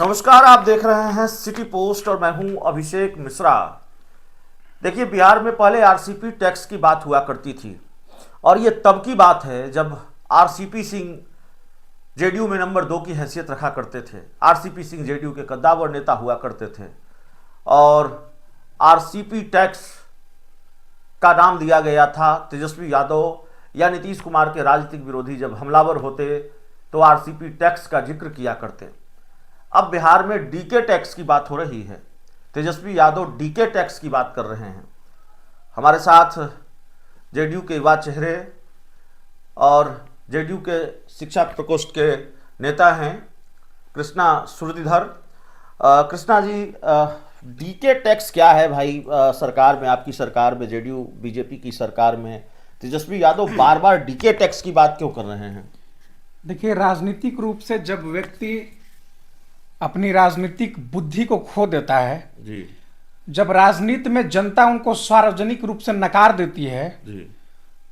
नमस्कार, आप देख रहे हैं सिटी पोस्ट और मैं हूं अभिषेक मिश्रा। देखिए, बिहार में पहले आरसीपी टैक्स की बात हुआ करती थी और ये तब की बात है जब आरसीपी सिंह जेडीयू में नंबर 2 की हैसियत रखा करते थे। आरसीपी सिंह जेडीयू के कद्दावर नेता हुआ करते थे और आरसीपी टैक्स का नाम दिया गया था। तेजस्वी यादव या नीतीश कुमार के राजनीतिक विरोधी जब हमलावर होते तो आरसीपी टैक्स का जिक्र किया करते। अब बिहार में डीके टैक्स की बात हो रही है। तेजस्वी यादव डीके टैक्स की बात कर रहे हैं। हमारे साथ जेडीयू के युवा चेहरे और जेडीयू के शिक्षा प्रकोष्ठ के नेता हैं कृष्णा सुरतीधर। कृष्णा जी, डीके टैक्स क्या है भाई? सरकार में, आपकी सरकार में, जेडीयू बीजेपी की सरकार में तेजस्वी यादव बार बार डीके टैक्स की बात क्यों कर रहे हैं? देखिए, राजनीतिक रूप से जब व्यक्ति अपनी राजनीतिक बुद्धि को खो देता है जी, जब राजनीति में जनता उनको सार्वजनिक रूप से नकार देती है जी,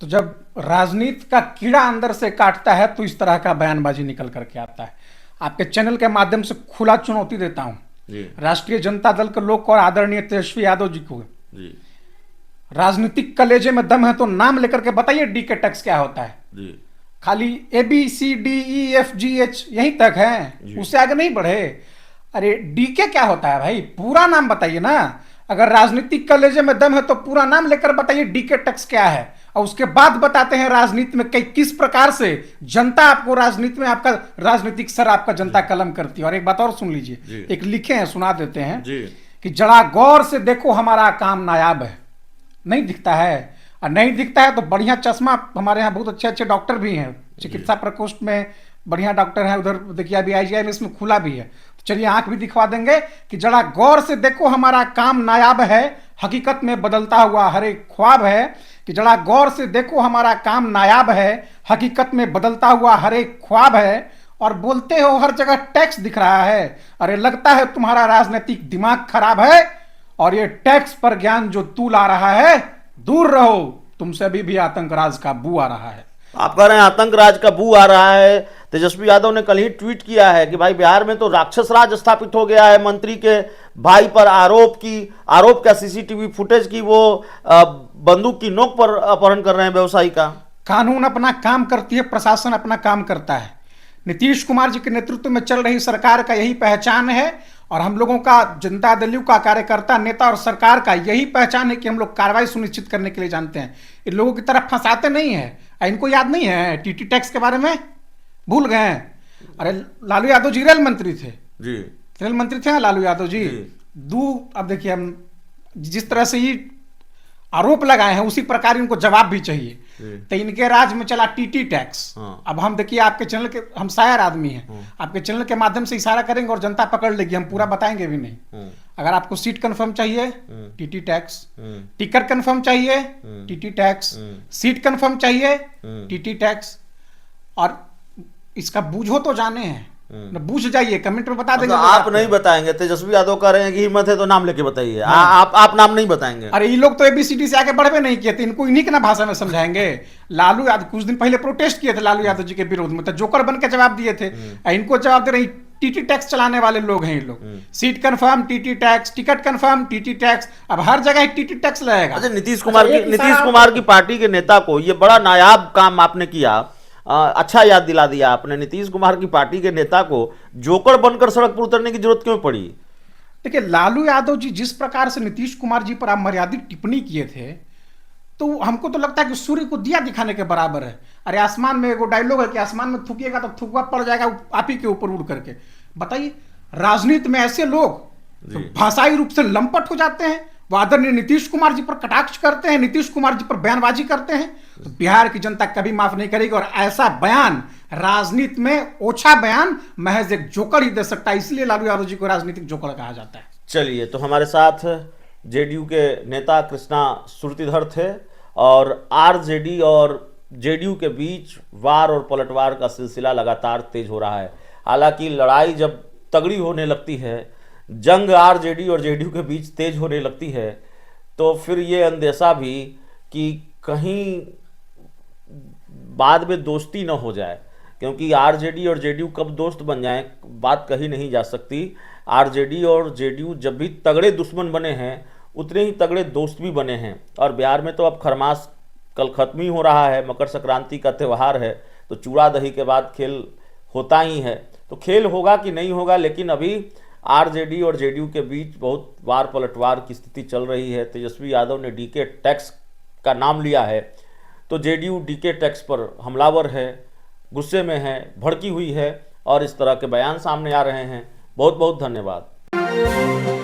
तो जब राजनीति का कीड़ा अंदर से काटता है तो इस तरह का बयानबाजी निकल करके आता है। आपके चैनल के माध्यम से खुला चुनौती देता हूं जी, राष्ट्रीय जनता दल के लोग और आदरणीय तेजस्वी यादव जी को। जी, राजनीतिक कलेजे में दम है तो नाम लेकर के बताइए डीके टैक्स क्या होता है। जी, खाली ABCDEFGH यहीं तक है, उससे आगे नहीं बढ़े। अरे डीके क्या होता है भाई? पूरा नाम बताइए ना। अगर राजनीतिक कलेजे में दम है तो पूरा नाम लेकर बताइए डीके टैक्स क्या है, और उसके बाद बताते हैं राजनीति में किस प्रकार से जनता आपको राजनीति में आपका राजनीतिक सर आपका जनता कलम करती है। और एक बात और सुन लीजिए, एक लिखे हैं, सुना देते हैं जी। कि जरा गौर से देखो हमारा काम नायाब है। नहीं दिखता है, और नहीं दिखता है तो बढ़िया चश्मा, हमारे यहाँ बहुत अच्छे अच्छे डॉक्टर भी हैं, चिकित्सा प्रकोष्ठ में बढ़िया डॉक्टर हैं। उधर देखिए अभी IGI में इसमें खुला भी है, तो चलिए आंख भी दिखवा देंगे कि जरा गौर से देखो हमारा काम नायाब है, हकीकत में बदलता हुआ हर एक ख्वाब है। कि जरा गौर से देखो हमारा काम नायाब है, हकीकत में बदलता हुआ हर एक ख्वाब है। और बोलते हो हर जगह टैक्स दिख रहा है। अरे लगता है तुम्हारा राजनीतिक दिमाग खराब है, और ये टैक्स पर ज्ञान जो तू ला रहा है, दूर रहो, तुमसे अभी भी आतंक राज का बू आ रहा है। आप कह रहे हैं आतंक राज का बू आ रहा है। तेजस्वी यादव ने कल ही ट्वीट किया है कि भाई बिहार में तो राक्षस राज स्थापित हो गया है। मंत्री के भाई पर आरोप का सीसीटीवी फुटेज की वो बंदूक की नोक पर अपहरण कर रहे हैं व्यवसायी का। कानून अपना काम करती है, प्रशासन अपना काम करता है। नीतीश कुमार जी के नेतृत्व में चल रही सरकार का यही पहचान है, और हम लोगों का, जनता दल का कार्यकर्ता नेता और सरकार का यही पहचान है कि हम लोग कार्रवाई सुनिश्चित करने के लिए जानते हैं। इन लोगों की तरफ फंसाते नहीं है। इनको याद नहीं है टीटी टैक्स के बारे में? भूल गए हैं? अरे लालू यादव जी रेल मंत्री थे जी, रेल मंत्री थे ना लालू यादव जी। अब देखिए, हम जिस तरह से ही आरोप लगाए हैं उसी प्रकार इनको जवाब भी चाहिए। तो इनके राज में चला टीटी टैक्स। अब हम देखिए, आपके चैनल के, हम शायर आदमी हैं, आपके चैनल के माध्यम से इशारा करेंगे और जनता पकड़ लेगी, हम पूरा बताएंगे भी नहीं। अगर आपको सीट कंफर्म चाहिए, टीटी टैक्स। टिकट कंफर्म चाहिए, टीटी टैक्स। सीट कंफर्म चाहिए, टीटी टैक्स। और इसका बूझो तो जाने हैं, बूझ जाइए, कमेंट में बता देंगे। आप नहीं बताएंगे? तेजस्वी यादव कह रहे हैं कि हिम्मत है तो नाम लेके बताइए। आप नाम नहीं बताएंगे? अरे ये लोग तो ABCD से आगे बढ़वे नहीं किए थे, इनको इन्हीं के ना भाषा में समझाएंगे। लालू यादव कुछ दिन पहले प्रोटेस्ट किए थे लालू यादव जी के विरोध में, तो जोकर बन के जवाब दिए थे। इनको जवाब दे रही टीटी टैक्स चलाने वाले लोग हैं ये लोग। Seat confirm TT tax, ticket confirm TT tax, अब हर जगह टीटी टैक्स लगेगा। अच्छा, नीतीश कुमार की पार्टी के नेता को ये बड़ा नायाब काम आपने किया। अच्छा याद दिला दिया आपने। नीतीश कुमार की पार्टी के नेता को जोकर बनकर सड़क पर उतरने की जरूरत क्यों पड़ी? देखिए, लालू यादव जी जिस प्रकार से नीतीश कुमार जी पर अमर्यादित टिप्पणी किए थे, तो हमको तो लगता है कि सूर्य को दिया दिखाने के बराबर है। अरे आसमान में एगो डायलॉग है कि आसमान में थूकिएगा तो थूकवा पड़ जाएगा आप ही के ऊपर उड़ करके। बताइए, राजनीति में ऐसे लोग तो भाषाई रूप से लंपट हो जाते हैं, वो आदरणीय नीतीश कुमार जी पर कटाक्ष करते हैं, नीतीश कुमार जी पर बयानबाजी करते हैं, तो बिहार की जनता कभी माफ नहीं करेगी। और ऐसा बयान राजनीति में, ओछा बयान महज एक जोकर ही दे सकता है, इसलिए लालू यादव जी को राजनीतिक जोकर कहा जाता है। चलिए, तो हमारे साथ जेडीयू के नेता कृष्णा सुरतीधर थे, और आरजेडी और जेडीयू के बीच वार और पलटवार का सिलसिला लगातार तेज हो रहा है। हालांकि लड़ाई जब तगड़ी होने लगती है, जंग आरजेडी और जेडीयू के बीच तेज होने लगती है, तो फिर ये अंदेशा भी कि कहीं बाद में दोस्ती न हो जाए। क्योंकि आरजेडी और जेडीयू कब दोस्त बन जाएं बात कही नहीं जा सकती। आरजेडी और जेडीयू जब भी तगड़े दुश्मन बने हैं उतने ही तगड़े दोस्त भी बने हैं। और बिहार में तो अब खरमास कल खत्म ही हो रहा है, मकर संक्रांति का त्यौहार है, तो चूड़ा दही के बाद खेल होता ही है। तो खेल होगा कि नहीं होगा, लेकिन अभी आरजेडी और जेडीयू के बीच बहुत वार पलटवार की स्थिति चल रही है। तेजस्वी यादव ने डीके टैक्स का नाम लिया है, तो जेडीयू डीके टैक्स पर हमलावर है, गुस्से में है, भड़की हुई है और इस तरह के बयान सामने आ रहे हैं। बहुत बहुत धन्यवाद।